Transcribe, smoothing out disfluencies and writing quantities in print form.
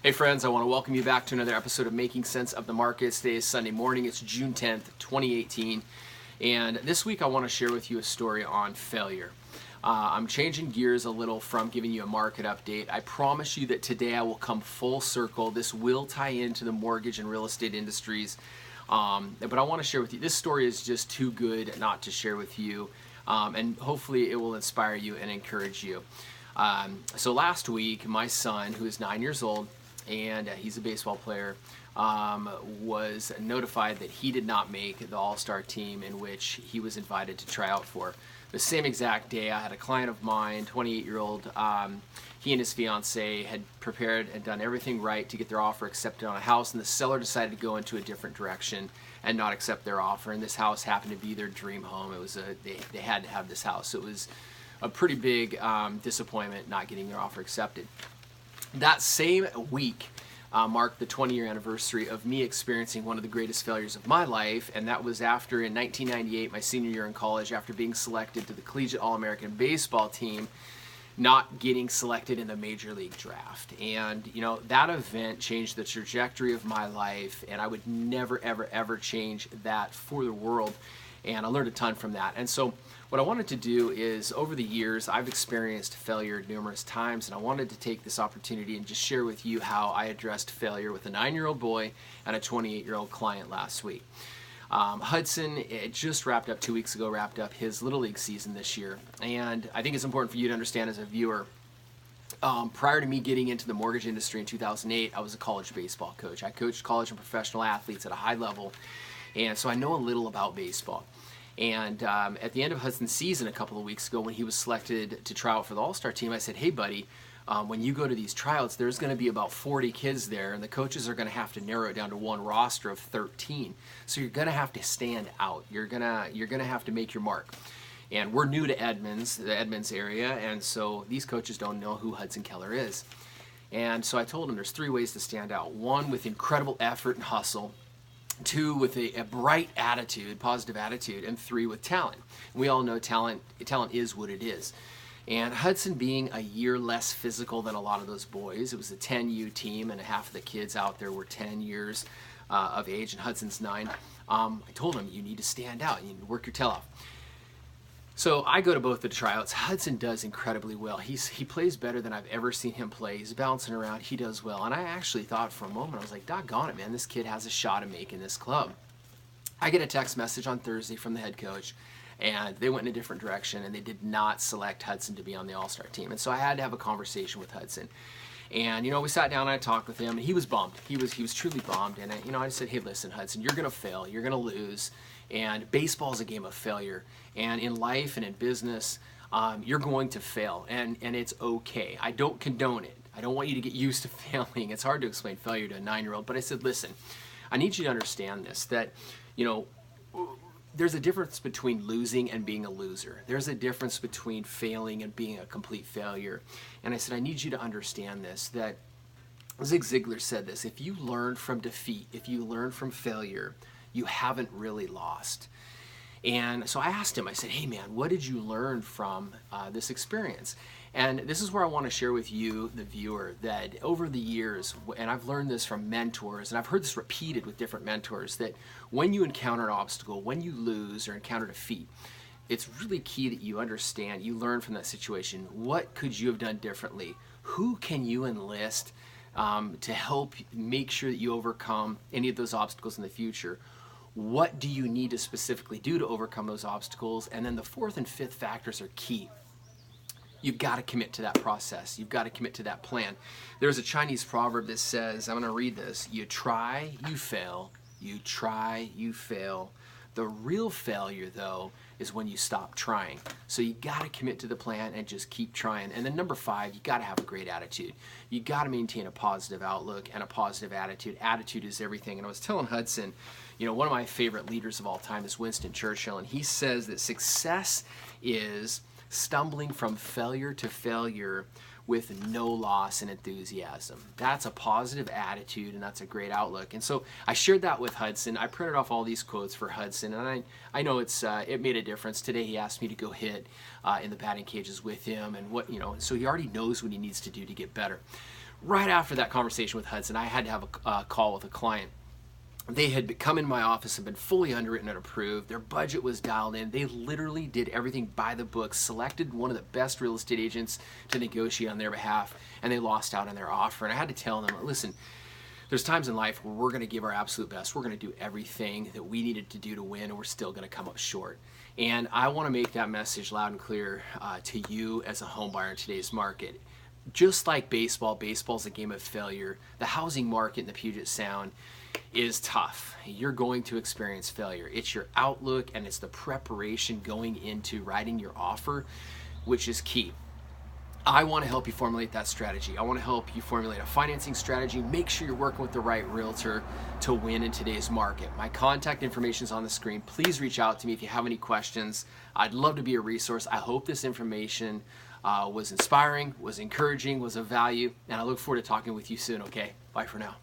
Hey friends, I want to welcome you back to another episode of Making Sense of the Markets. Today is Sunday morning. It's June 10th, 2018. And this week I want to share with you a story on failure. I'm changing gears a little from giving you a market update. I promise you that today I will come full circle. This will tie into the mortgage and real estate industries. But I want to share with you, this story is just too good not to share with you. And hopefully it will inspire you and encourage you. So last week, my son, who is 9 years old, and he's a baseball player, was notified that he did not make the all-star team in which he was invited to try out for. The same exact day, I had a client of mine, 28-year-old, he and his fiance had prepared and done everything right to get their offer accepted on a house, and the seller decided to go into a different direction and not accept their offer, and this house happened to be their dream home. It was they had to have this house. It was a pretty big disappointment not getting their offer accepted. That same week marked the 20-year anniversary of me experiencing one of the greatest failures of my life, and that was after, in 1998, my senior year in college, after being selected to the Collegiate All-American Baseball team, not getting selected in the Major League Draft. And, you know, that event changed the trajectory of my life, and I would never, ever, ever change that for the world. And I learned a ton from that. And so what I wanted to do is, over the years, I've experienced failure numerous times, and I wanted to take this opportunity and just share with you how I addressed failure with a 9-year-old boy and a 28-year-old client last week. Hudson, it just wrapped up 2 weeks ago, wrapped up his Little League season this year. And I think it's important for you to understand as a viewer, prior to me getting into the mortgage industry in 2008, I was a college baseball coach. I coached college and professional athletes at a high level, and so I know a little about baseball. And at the end of Hudson's season a couple of weeks ago, when he was selected to try out for the All-Star team, I said, hey buddy, when you go to these tryouts, there's going to be about 40 kids there, and the coaches are going to have to narrow it down to one roster of 13. So you're going to have to stand out. You're going to have to make your mark. And we're new to Edmonds, the Edmonds area, and so these coaches don't know who Hudson Keller is. And so I told them there's 3 ways to stand out. 1, with incredible effort and hustle. 2, with a bright attitude, positive attitude, and 3, with talent. And we all know talent is what it is. And Hudson, being a year less physical than a lot of those boys, it was a 10U team, and half of the kids out there were 10 years of age, and Hudson's 9. I told him, you need to stand out, you need to work your tail off. So I go to both the tryouts. Hudson does incredibly well. He plays better than I've ever seen him play. He's bouncing around. He does well. And I actually thought for a moment, I was like, doggone it, man, this kid has a shot at making this club. I get a text message on Thursday from the head coach, and they went in a different direction, and they did not select Hudson to be on the All-Star team. And so I had to have a conversation with Hudson. And, you know, we sat down and I talked with him, and he was bummed. He was truly bummed. And, I just said, hey, listen, Hudson, you're going to fail. You're going to lose. And baseball is a game of failure. And in life and in business, you're going to fail. And it's okay. I don't condone it. I don't want you to get used to failing. It's hard to explain failure to a 9-year-old. But I said, listen, I need you to understand this, that, there's a difference between losing and being a loser. There's a difference between failing and being a complete failure. And I said, I need you to understand this, that Zig Ziglar said this, if you learn from defeat, if you learn from failure, you haven't really lost. And so I asked him, I said, hey man, what did you learn from this experience? And this is where I want to share with you, the viewer, that over the years, and I've learned this from mentors, and I've heard this repeated with different mentors, that when you encounter an obstacle, when you lose or encounter defeat, it's really key that you understand, you learn from that situation. What could you have done differently? Who can you enlist to help make sure that you overcome any of those obstacles in the future? What do you need to specifically do to overcome those obstacles? And then the 4th and 5th factors are key. You've got to commit to that process. You've got to commit to that plan. There's a Chinese proverb that says, I'm going to read this, you try, you fail. You try, you fail. The real failure, though, is when you stop trying. So you got to commit to the plan and just keep trying. And then number 5, you got to have a great attitude. You got to maintain a positive outlook and a positive attitude. Attitude is everything. And I was telling Hudson, one of my favorite leaders of all time is Winston Churchill, and he says that success is stumbling from failure to failure with no loss in enthusiasm. That's a positive attitude, and that's a great outlook. And so I shared that with Hudson. I printed off all these quotes for Hudson, and I know it made a difference. Today he asked me to go hit in the batting cages with him, and so he already knows what he needs to do to get better. right after that conversation with Hudson, I had to have a call with a client. They had come in my office and been fully underwritten and approved. Their budget was dialed in. They literally did everything by the book, selected one of the best real estate agents to negotiate on their behalf, and they lost out on their offer. And I had to tell them, listen, there's times in life where we're going to give our absolute best. We're going to do everything that we needed to do to win, and we're still going to come up short. And I want to make that message loud and clear to you as a home buyer in today's market. Just like baseball's a game of failure. The housing market in the Puget Sound is tough. You're going to experience failure. It's your outlook and it's the preparation going into writing your offer, which is key. I want to help you formulate that strategy. I want to help you formulate a financing strategy. Make sure you're working with the right realtor to win in today's market. My contact information is on the screen. Please reach out to me if you have any questions. I'd love to be a resource. I hope this information was inspiring, was encouraging, was of value, and I look forward to talking with you soon, okay? Bye for now.